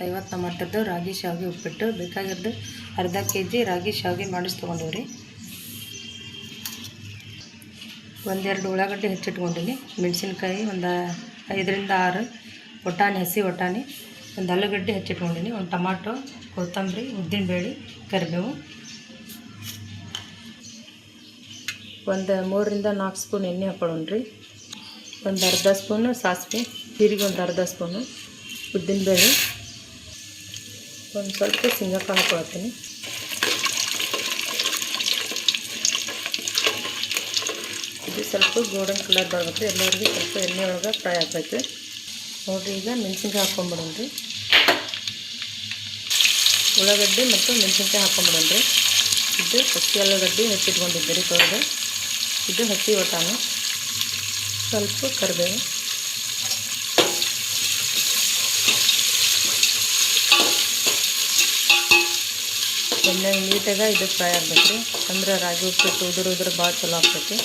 50 ಮಟ್ಟದ್ದು ರಾಗಿ ಶಾವಿಗೆ ಉಪ್ಪಿಟ್ಟು ಬೇಕಾಗಿದ್ದು ಅರ್ಧ kg ರಾಗಿ ಶಾವಿಗೆ ಮಾಡಿಸಿ ತೊಗೊಂಡಿವ್ರಿ. ಒಂದೆರಡು ಉಳ್ಳಾಗಡ್ಡಿ ಹೆಚ್ಚಿಟ್ಕೊಂಡಿನಿ. ಮೆಣಸಿನ್ಕಾಯಿ ಒಂದು 5 ರಿಂದ 6 ಒಟ್ಟಾಣಿ, ಹಸಿ ಒಟ್ಟಾಣಿ, ಒಂದು ಆಲೂಗಡ್ಡೆ ಹೆಚ್ಚಿಟ್ಕೊಂಡಿನಿ, ಒಂದು ಟೊಮಾಟೊ, ಕೊತ್ತಂಬರಿ, ಉದ್ದಿನಬೇಳೆ, ಕರಿಬೇವು, ಒಂದು 3 ರಿಂದ 4 ಸ್ಪೂನ್ ಎಣ್ಣೆ ಹಾಕೊಳ್ಳೋಣ್ರಿ. ಒಂದು ಅರ್ಧ ಸ್ಪೂನು ಸಾಸಿವೆ, ಜೀರಿಗೆ ಒಂದು ಅರ್ಧ ಸ್ಪೂನು, ಉದ್ದಿನಬೇಳೆ, ಒಂದು ಸ್ವಲ್ಪ ಶೇಂಗಾಕಾಳು ಹಾಕೊಳ್ತೀನಿ. ಇದು ಸ್ವಲ್ಪ ಗೋಲ್ಡನ್ ಕಲರ್ ಬರಬೇಕು. ಎಲ್ಲರಿಗೂ ಸ್ವಲ್ಪ ಎಣ್ಣೆ ಒಳಗೆ ಫ್ರೈ ಆಗಬೇಕು ನೋಡಿರಿ. ಈಗ ಮೆಣಸಿನ್ಕಾಯಿ ಹಾಕ್ಕೊಂಬಿಡೋಣ್ರಿ. ಉಳ್ಳಾಗಡ್ಡಿ ಮತ್ತು ಮೆಣಸಿನ್ಕಾಯಿ ಹಾಕ್ಕೊಂಬಿಡೋಣ್ರಿ. ಇದು ಹಸಿ ಆಲೂಗಡ್ಡೆ ಹೆಚ್ಚಿಟ್ಕೊಂಡಿದ್ದೀರಿ ತೊಳೆದು. ಇದು ಹಸಿ ಒಟ್ಟಾಣಿ, ಸ್ವಲ್ಪ ಕರಿಬೇವು, ಎಣ್ಣೆ ನೀಟಾಗಿ ಇದು ಫ್ರೈ ಆಗ್ಬೇಕು ರೀ. ಅಂದ್ರೆ ರಾಗಿ ಉಪ್ಪಿಟ್ಟು ಉದುರು ಭಾಳ ಚಲೋ ಆಗ್ತೈತಿ.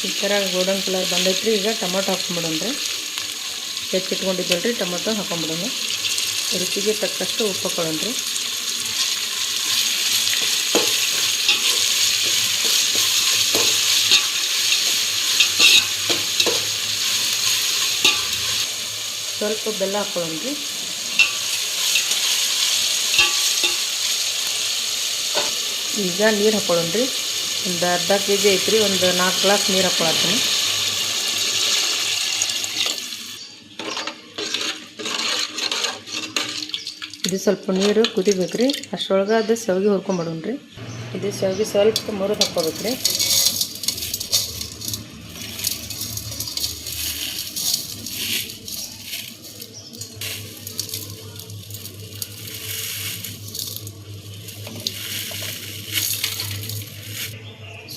ಈ ಥರ ಗೋಲ್ಡನ್ ಕಲರ್ ಬಂದೈತ್ರಿ. ಈಗ ಟೊಮೊಟೊ ಹಾಕ್ಕೊಂಬಿಡೋಣ್ರಿ. ಹೆಚ್ಚಿಟ್ಕೊಂಡಿದ್ದಲ್ರಿ ಟೊಮೊಟೊ ಹಾಕ್ಕೊಂಬಿಡೋಣ. ರುಚಿಗೆ ತಕ್ಕಷ್ಟು ಉಪ್ಪು ಹಾಕೊಳ್ಳೋಣ್ರಿ. ಸ್ವಲ್ಪ ಬೆಲ್ಲ ಹಾಕ್ಕೊಳ್ಳೋಣ್ರಿ. ಈಗ ನೀರು ಹಾಕ್ಕೊಳ್ಳೋಣ್ರಿ. ಒಂದು ಅರ್ಧ kg ಐತ್ರಿ, ಒಂದು 4 ಗ್ಲಾಸ್ ನೀರು ಹಾಕ್ಕೊಳತ್ತೀನಿ. ಇದು ಸ್ವಲ್ಪ ನೀರು ಕುದಿಬೇಕ್ರಿ. ಅಷ್ಟರೊಳಗೆ ಅದು ಶಾವಿಗೆ ಹುರ್ಕೊಂಬಿಡೋಣ್ರಿ. ಇದು ಶಾವಿಗೆ ಸ್ವಲ್ಪ ಮುರಿದು ಹಾಕ್ಕೋಬೇಕ್ರಿ.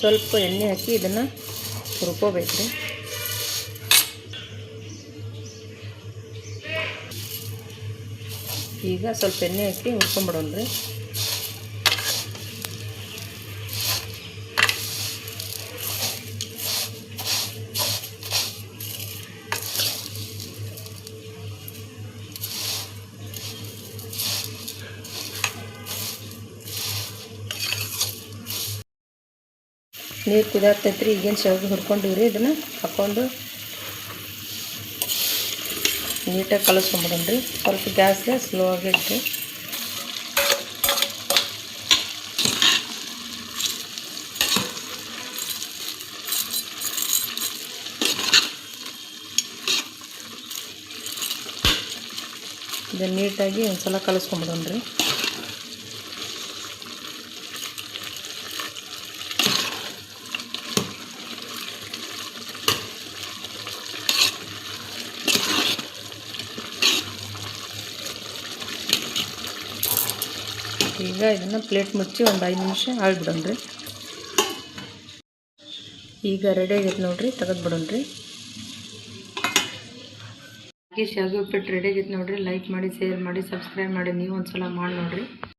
ಸ್ವಲ್ಪ ಎಣ್ಣೆ ಹಾಕಿ ಇದನ್ನು ಹುರ್ಕೋಬೇಕ್ರಿ. ಈಗ ಸ್ವಲ್ಪ ಎಣ್ಣೆ ಹಾಕಿ ಹುರ್ಕೊಂಬಿಡೋಣ್ರಿ. ನೀರು ಕುದಿಯಾಗ್ತೈತ್ರಿ. ಈಗೇನು ಶಾವಿಗೆ ಹುರ್ಕೊಂಡಿವ್ರಿ, ಇದನ್ನು ಹಾಕ್ಕೊಂಡು ನೀಟಾಗಿ ಕಲಸ್ಕೊಂಬಿಡೋಣ್ರಿ. ಸ್ವಲ್ಪ ಗ್ಯಾಸ್ ಸ್ಲೋ ಆಗಿ ಇಟ್ಟು ಇದನ್ನು ನೀಟಾಗಿ ಒಂದು ಸಲ ಕಲಸ್ಕೊಂಬಿಡೋಣ್ರಿ. ಈಗ ಇದನ್ನು ಪ್ಲೇಟ್ ಮುಚ್ಚಿ ಒಂದು 5 ನಿಮಿಷ ಆಳ್ಬಿಡೋಣ್ರಿ. ಈಗ ರೆಡಿ ಆಗೈತೆ ನೋಡಿರಿ, ತೆಗೆದ್ಬಿಡೋಣ್ರಿ. ರಾಗಿ ಶಾವಿಗೆ ಉಪ್ಪಿಟ್ಟು ರೆಡಿ ಆಗೈತೆ ನೋಡಿರಿ. ಲೈಕ್ ಮಾಡಿ, ಶೇರ್ ಮಾಡಿ, ಸಬ್ಸ್ಕ್ರೈಬ್ ಮಾಡಿ. ನೀವು ಒಂದು ಸಲ ಮಾಡಿ ನೋಡಿರಿ.